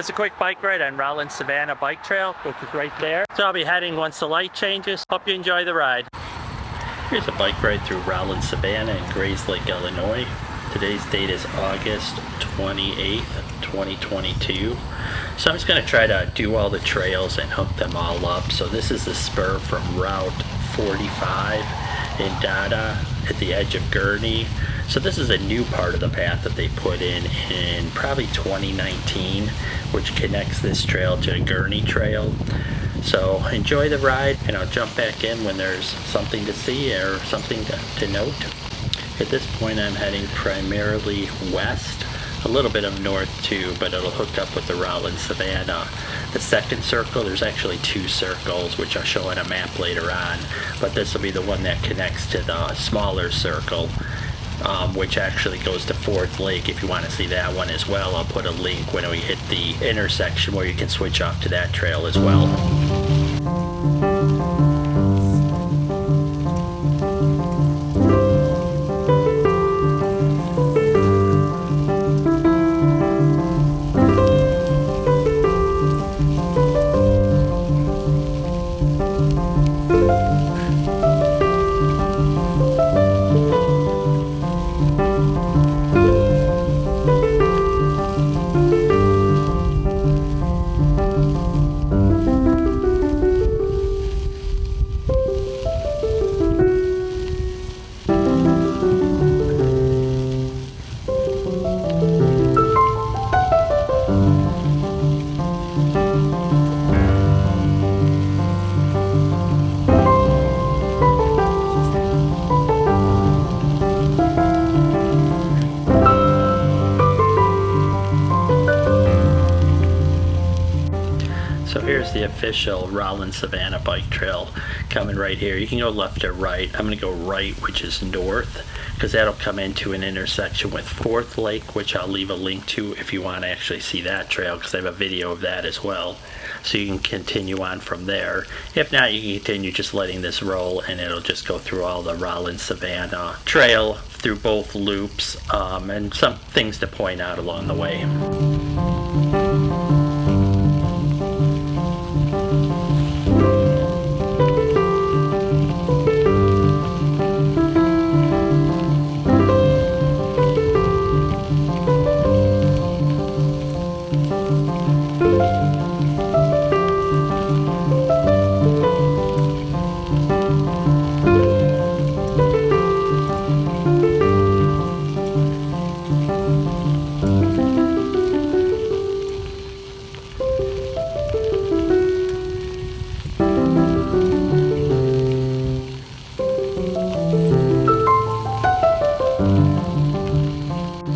It's a quick bike ride on Rollins Savanna bike trail, which is right there. So I'll be heading once the light changes. Hope you enjoy the ride. Here's a bike ride through Rollins Savanna in Grayslake, Illinois. Today's date is August 28th, 2022. So I'm just going to try to do all the trails and hook them all up. So this is the spur from Route 45 in Dada at the edge of Gurney. So this is a new part of the path that they put in probably 2019, which connects this trail to a Gurney trail. So enjoy the ride, and I'll jump back in when there's something to see or something to note. At this point I'm heading primarily west, a little bit of north too, but it'll hook up with the Rollins Savanna. The second circle, there's actually two circles, which I'll show on a map later on, but this will be the one that connects to the smaller circle, which actually goes to Fourth Lake. If you want to see that one as well, I'll put a link when we hit the intersection where you can switch off to that trail as well. So here's the official Rollins Savanna bike trail coming right here. You can go left or right. I'm going to go right, which is north, because that'll come into an intersection with Fourth Lake, which I'll leave a link to if you want to actually see that trail, because I have a video of that as well. So you can continue on from there. If not, you can continue just letting this roll, and it'll just go through all the Rollins Savanna trail through both loops, and some things to point out along the way.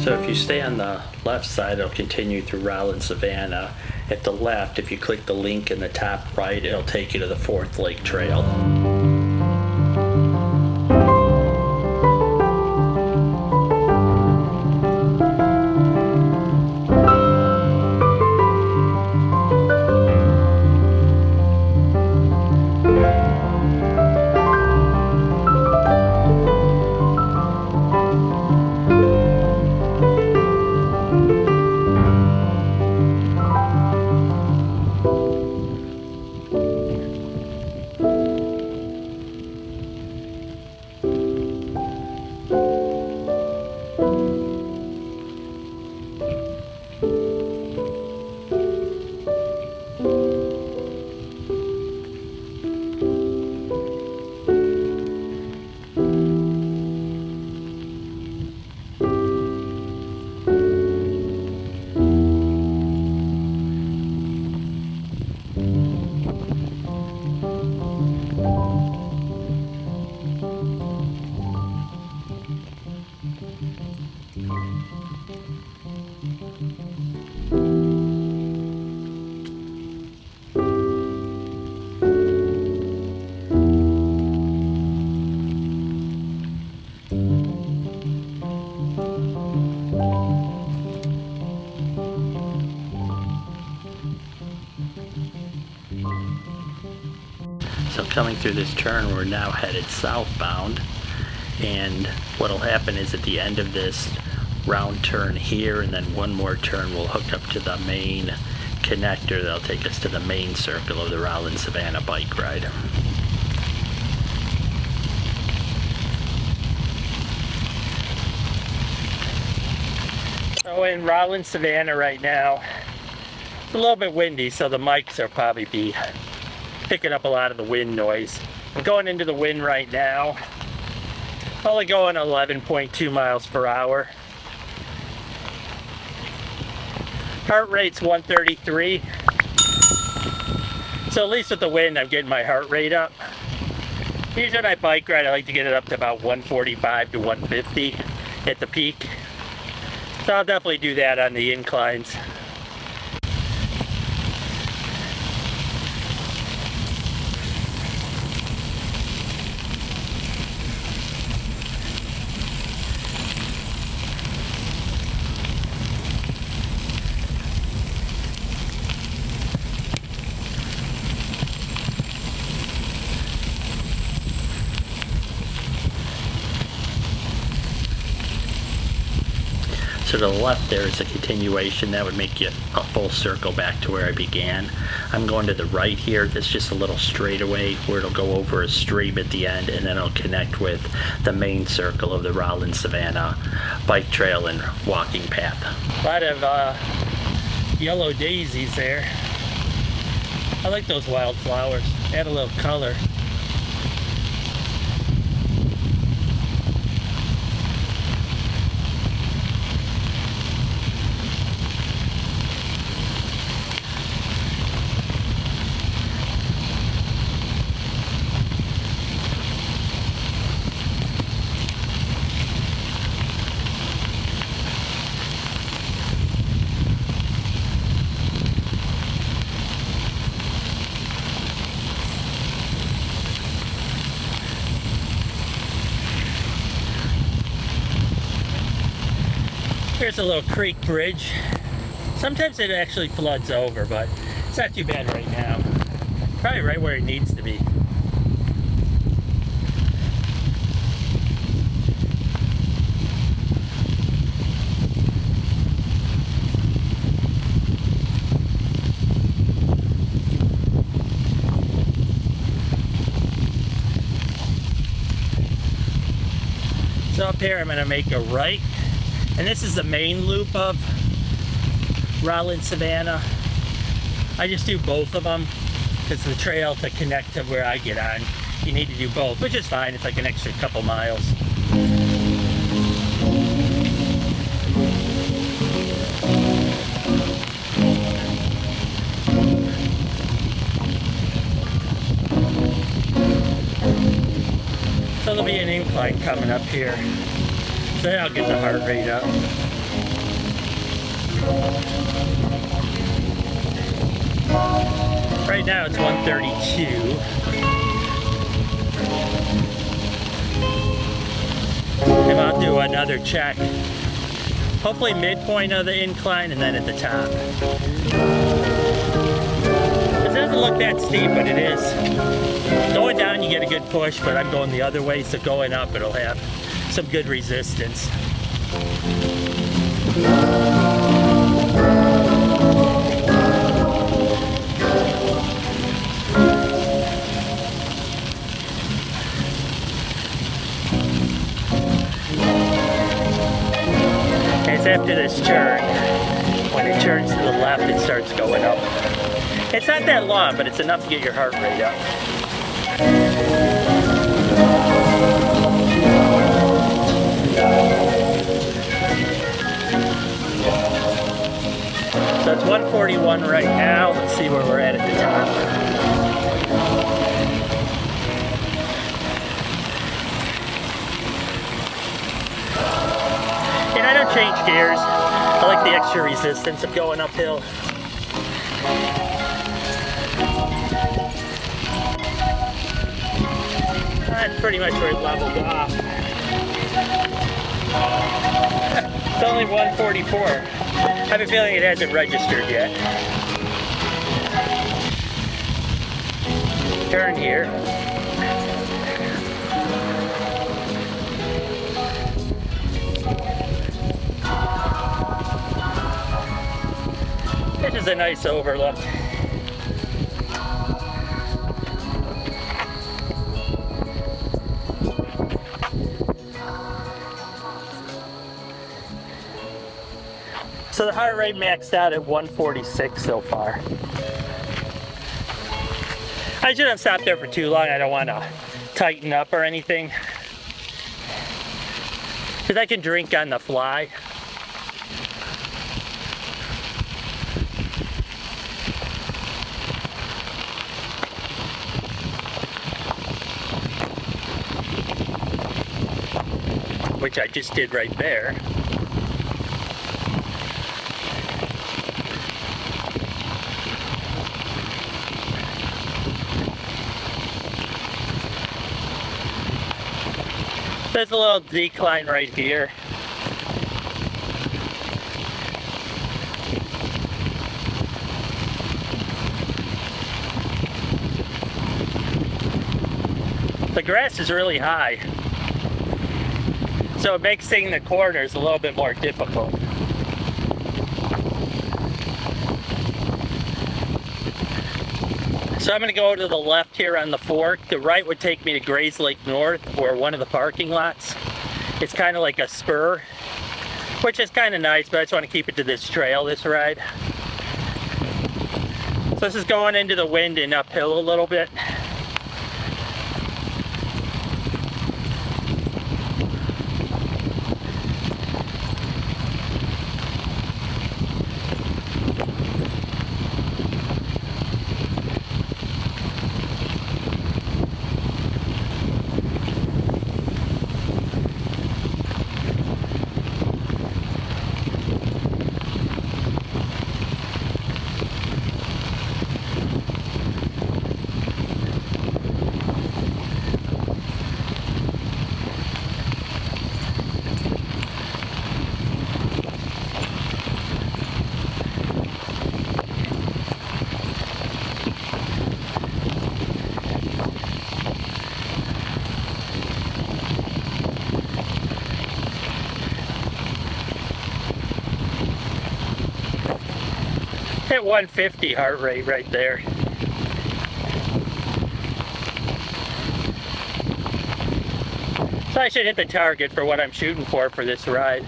So if you stay on the left side, it'll continue through Rollins Savanna. At the left, if you click the link in the top right, it'll take you to the Fourth Lake Trail. So coming through this turn, we're now headed southbound, and what'll happen is at the end of this round turn here and then one more turn, we'll hook up to the main connector that'll take us to the main circle of the Rollins Savanna bike ride. So in Rollins Savanna right now, it's a little bit windy, so the mics will probably be picking up a lot of the wind noise. I'm going into the wind right now, only going 11.2 miles per hour. Heart rate's 133. So at least with the wind, I'm getting my heart rate up. Usually when I bike ride, I like to get it up to about 145 to 150 at the peak. So I'll definitely do that on the inclines. To the left there is a continuation that would make you a full circle back to where I began. I'm going to the right here. That's just a little straightaway where it'll go over a stream at the end, and then it'll connect with the main circle of the Rollins Savanna bike trail and walking path. A lot of yellow daisies there. I like those wildflowers. Add a little color. Here's a little creek bridge. Sometimes it actually floods over, but it's not too bad right now. Probably right where it needs to be. So up here I'm going to make a right. And this is the main loop of Rollins Savanna. I just do both of them because the trail to connect to where I get on, you need to do both, which is fine. It's like an extra couple miles. So there'll be an incline coming up here. Then I'll get the heart rate up. Right now it's 132. And I'll do another check. Hopefully midpoint of the incline and then at the top. It doesn't look that steep, but it is. Going down you get a good push, but I'm going the other way, so going up it'll have some good resistance. It's after this turn. When it turns to the left, it starts going up. It's not that long, but it's enough to get your heart rate up. So it's 141 right now. Let's see where we're at the top. And I don't change gears. I like the extra resistance of going uphill. That's pretty much where it leveled off. It's only 144. I have a feeling it hasn't registered yet. Turn here. This is a nice overlook. So the heart rate maxed out at 146 so far. I shouldn't stop there for too long. I don't want to tighten up or anything, because I can drink on the fly. Which I just did right there. There's a little decline right here. The grass is really high, so it makes seeing the corners a little bit more difficult. So I'm going to go to the left here on the fork. The right would take me to Grayslake North, or one of the parking lots. It's kind of like a spur, which is kind of nice, but I just want to keep it to this trail, this ride. So this is going into the wind and uphill a little bit. Hit 150 heart rate right there. So I should hit the target for what I'm shooting for this ride.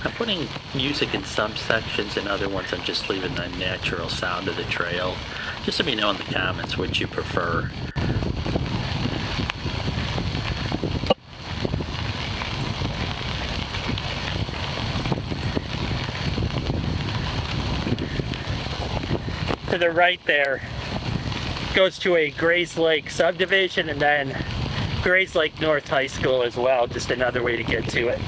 I'm putting music in some sections, and other ones I'm just leaving the natural sound of the trail. Just let me know in the comments which you prefer. To the right there goes to a Grayslake subdivision, and then Grayslake North High School as well, just another way to get to it.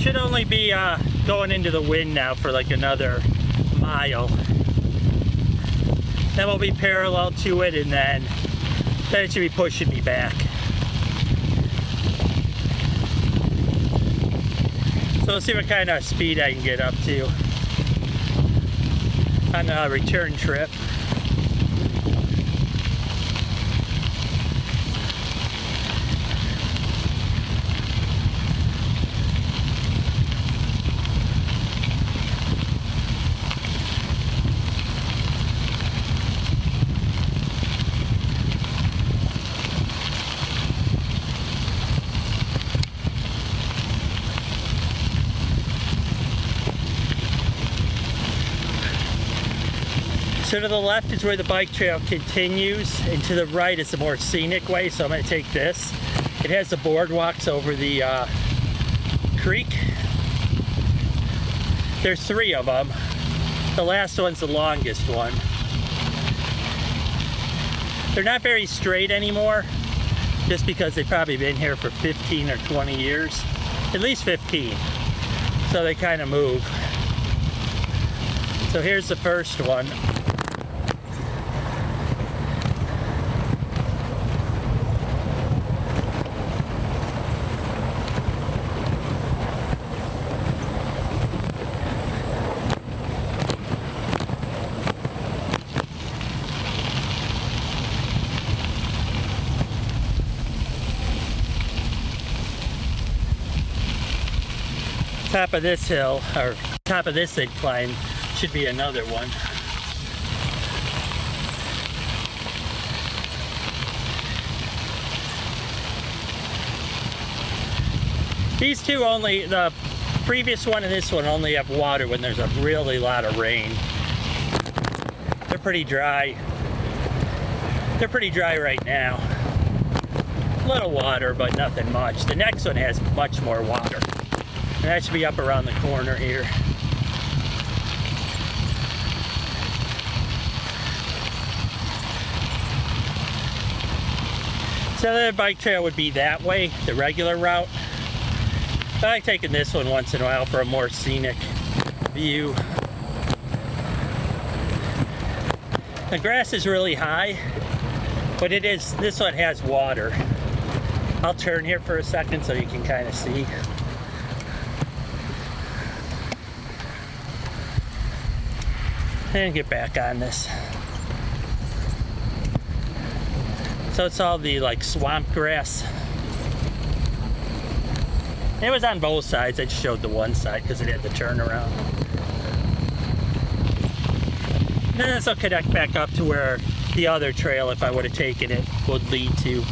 Should only be going into the wind now for like another mile. Then we'll be parallel to it, and then it should be pushing me back. So we'll see what kind of speed I can get up to on a return trip. So to the left is where the bike trail continues, and to the right is the more scenic way, so I'm going to take this. It has the boardwalks over the creek. There's 3 of them. The last one's the longest one. They're not very straight anymore, just because they've probably been here for 15 or 20 years. At least 15. So they kind of move. So here's the first one. Top of this hill, or top of this incline, should be another one. These two only, the previous one and this one only have water when there's a really lot of rain. They're pretty dry. They're pretty dry right now. A little water, but nothing much. The next one has much more water. And that should be up around the corner here. So the bike trail would be that way, the regular route. But I like taking this one once in a while for a more scenic view. The grass is really high, but this one has water. I'll turn here for a second so you can kind of see. And get back on this. So it's all the like swamp grass. It was on both sides. I just showed the one side because it had the turnaround. And then this will connect back up to where the other trail, if I would have taken it, would lead to.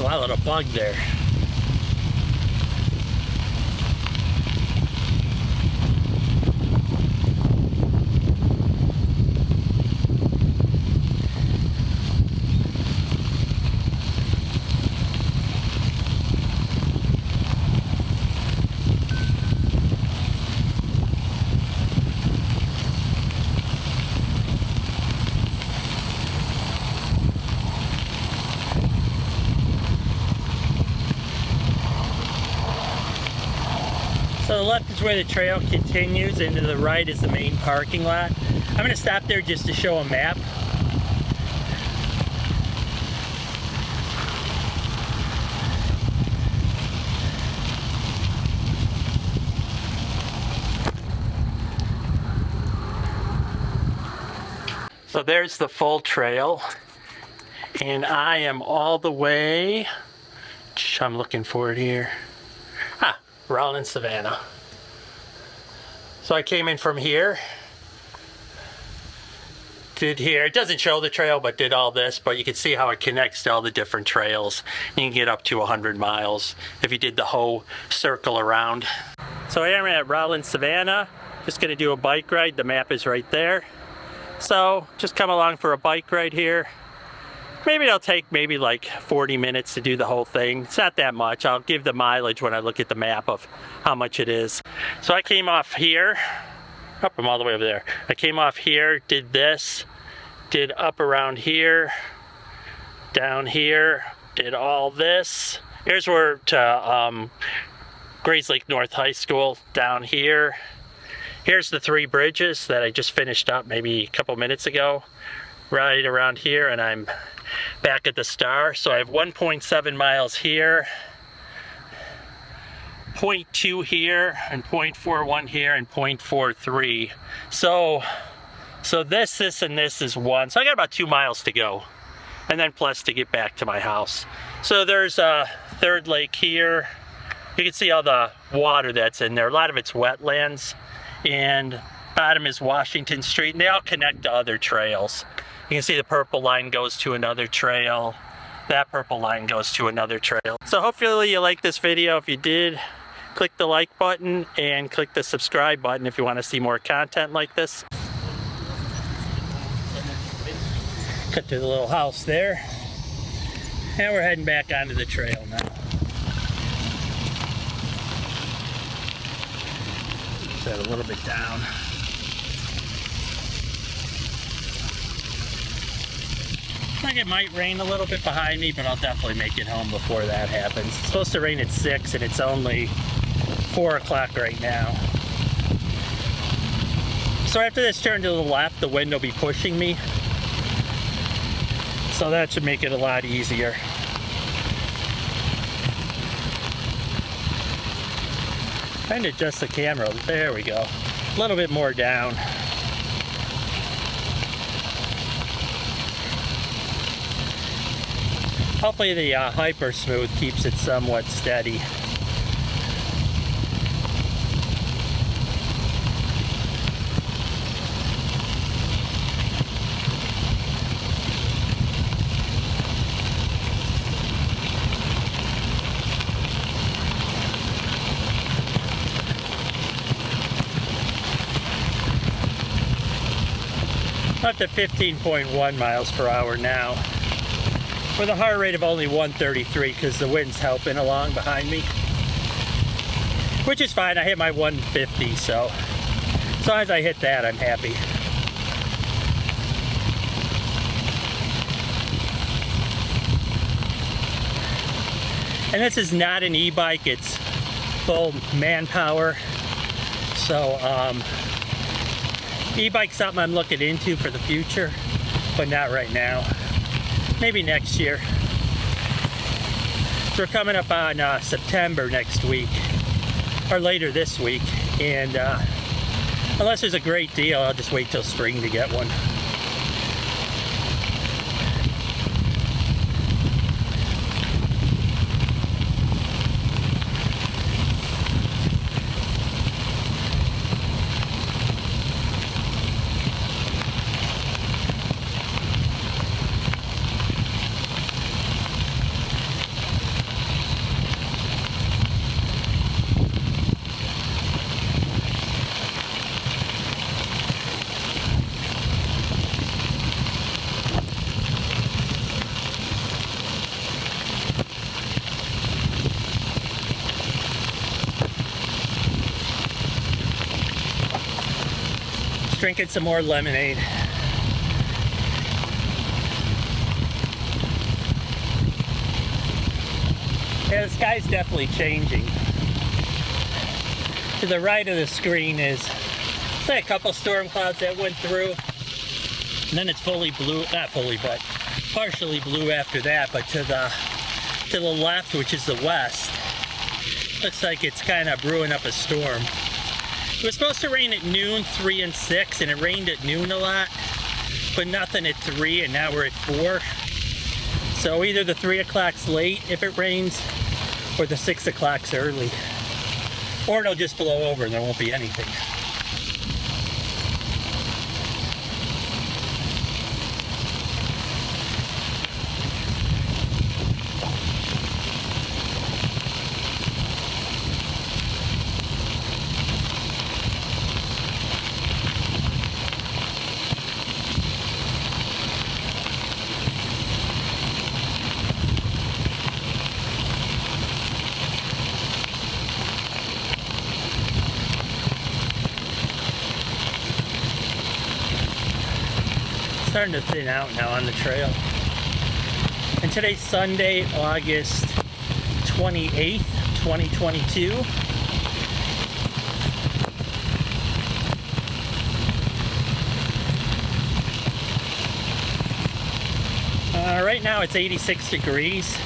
A little bug there. So the left is where the trail continues, and to the right is the main parking lot. I'm going to stop there just to show a map. So there's the full trail, and I am all the way, I'm looking for it here, Rollins Savanna. So I came in from here, did here, it doesn't show the trail, but did all this, but you can see how it connects to all the different trails. You can get up to 100 miles if you did the whole circle around. So I am at Rollins Savanna, just gonna do a bike ride. The map is right there. So just come along for a bike ride here. Maybe it'll take like 40 minutes to do the whole thing. It's not that much. I'll give the mileage when I look at the map of how much it is. So I came off here. I'm all the way over there. I came off here, did this, did up around here, down here, did all this. Here's where to Grayslake North High School, down here. Here's the 3 bridges that I just finished up maybe a couple minutes ago. Right around here, and I'm back at the star. So I have 1.7 miles here, 0.2 here, and 0.41 here, and 0.43. So this, and this is 1. So I got about 2 miles to go, and then plus to get back to my house. So there's a 3rd lake here. You can see all the water that's in there. A lot of it's wetlands, and bottom is Washington Street, and they all connect to other trails. You can see the purple line goes to another trail. That purple line goes to another trail. So hopefully you liked this video. If you did, click the like button and click the subscribe button if you want to see more content like this. Cut to the little house there. And we're heading back onto the trail now. Set a little bit down. I think it might rain a little bit behind me, but I'll definitely make it home before that happens. It's supposed to rain at 6 and it's only 4 o'clock right now. So after this turn to the left, the wind will be pushing me. So that should make it a lot easier. Trying to adjust the camera. There we go. A little bit more down. Hopefully the Hyper Smooth keeps it somewhat steady. Up to 15.1 miles per hour now, with a heart rate of only 133 because the wind's helping along behind me, which is fine. I hit my 150, so as long as I hit that, I'm happy. And this is not an e-bike, it's full manpower. So e-bike's something I'm looking into for the future, but not right now. Maybe next year. So we're coming up on September next week, or later this week, and unless there's a great deal, I'll just wait till spring to get one. Drinking some more lemonade. Yeah, the sky's definitely changing. To the right of the screen is, say, a couple storm clouds that went through, and then it's fully blue, not fully, but partially blue after that. But to the left, which is the west, looks like it's kind of brewing up a storm. It was supposed to rain at noon, 3 and 6, and it rained at noon a lot, but nothing at 3, and now we're at 4. So either the 3 o'clock's late if it rains, or the 6 o'clock's early. Or it'll just blow over and there won't be anything. Starting to thin out now on the trail. And today's Sunday, August 28th, 2022. Right now it's 86 degrees,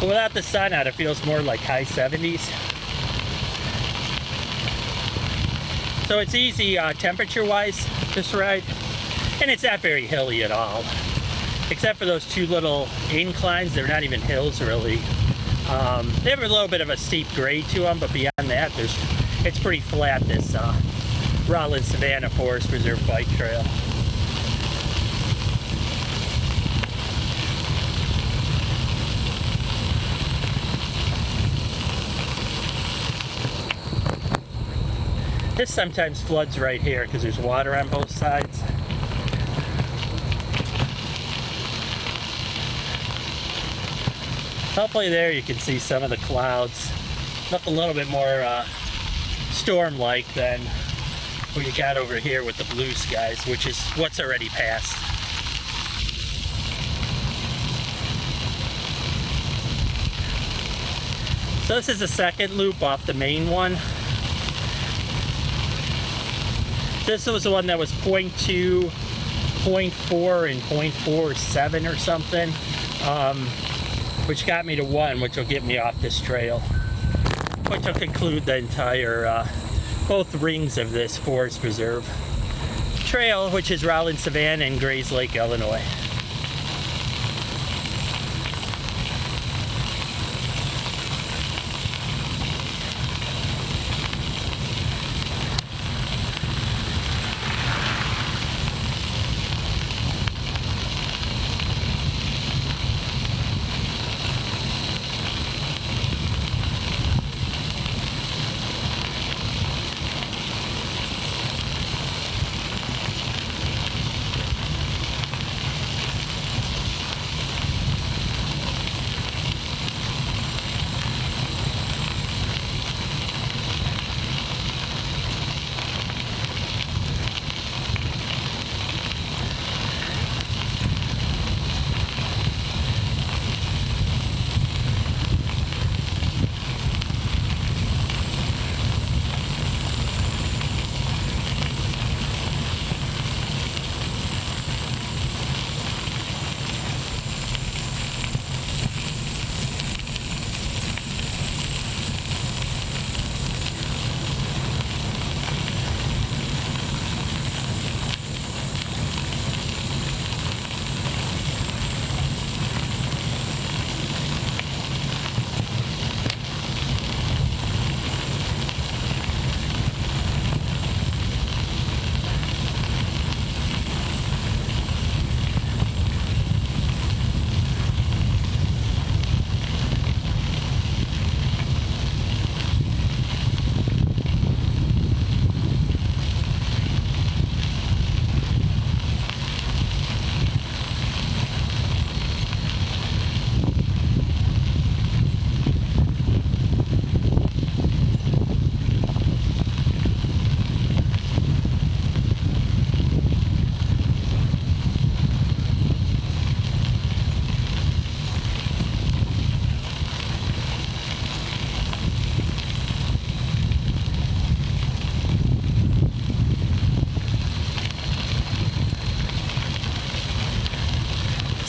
but without the sun out it feels more like high 70s. So it's easy temperature wise, this ride. And it's not very hilly at all, except for those 2 little inclines. They're not even hills really. They have a little bit of a steep grade to them, but beyond that, it's pretty flat, this Rollins Savanna Forest Preserve bike trail. This sometimes floods right here because there's water on both sides. Hopefully there you can see some of the clouds. Look a little bit more storm-like than what you got over here with the blue skies, which is what's already passed. So this is the second loop off the main one. This was the one that was 0.2, 0.4, and 0.47 or something. Which got me to 1, which will get me off this trail, which will conclude the entire, both rings of this Forest Preserve trail, which is Rollins Savanna in Grayslake, Illinois.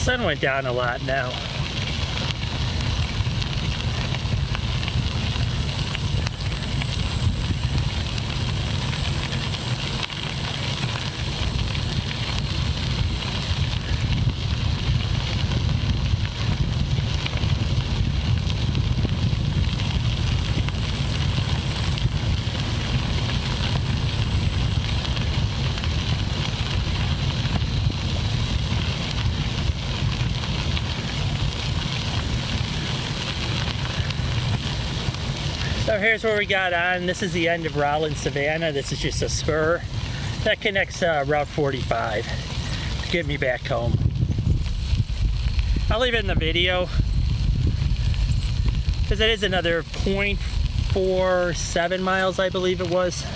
sun went down a lot now. So here's where we got on. This is the end of Rollins Savanna. This is just a spur that connects Route 45 to get me back home. I'll leave it in the video because it is another 0.47 miles, I believe it was.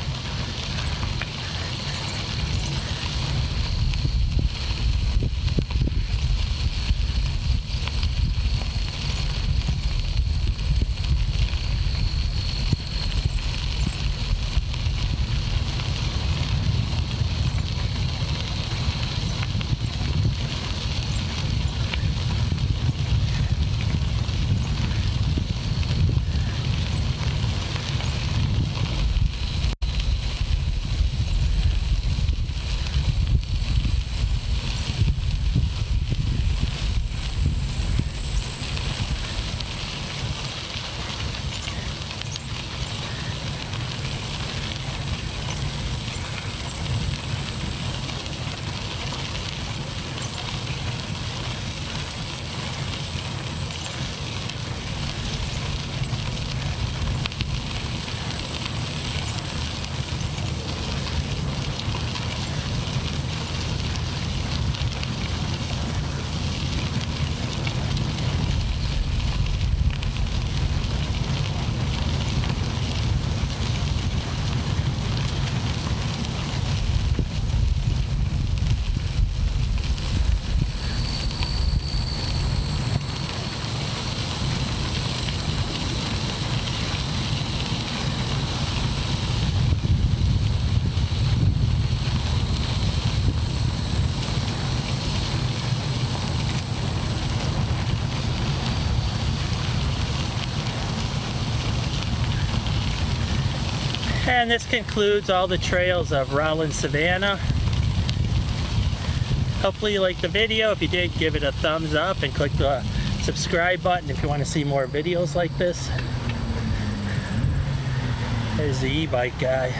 And this concludes all the trails of Rollins Savanna. Hopefully you liked the video. If you did, give it a thumbs up and click the subscribe button if you want to see more videos like this. There's the e-bike guy.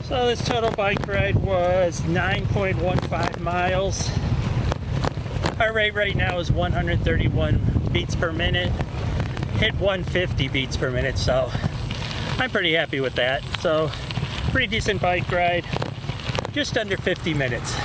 So this total bike ride was 9.15 miles. Our rate right now is 131 beats per minute. Hit 150 beats per minute, so I'm pretty happy with that. So pretty decent bike ride, just under 50 minutes.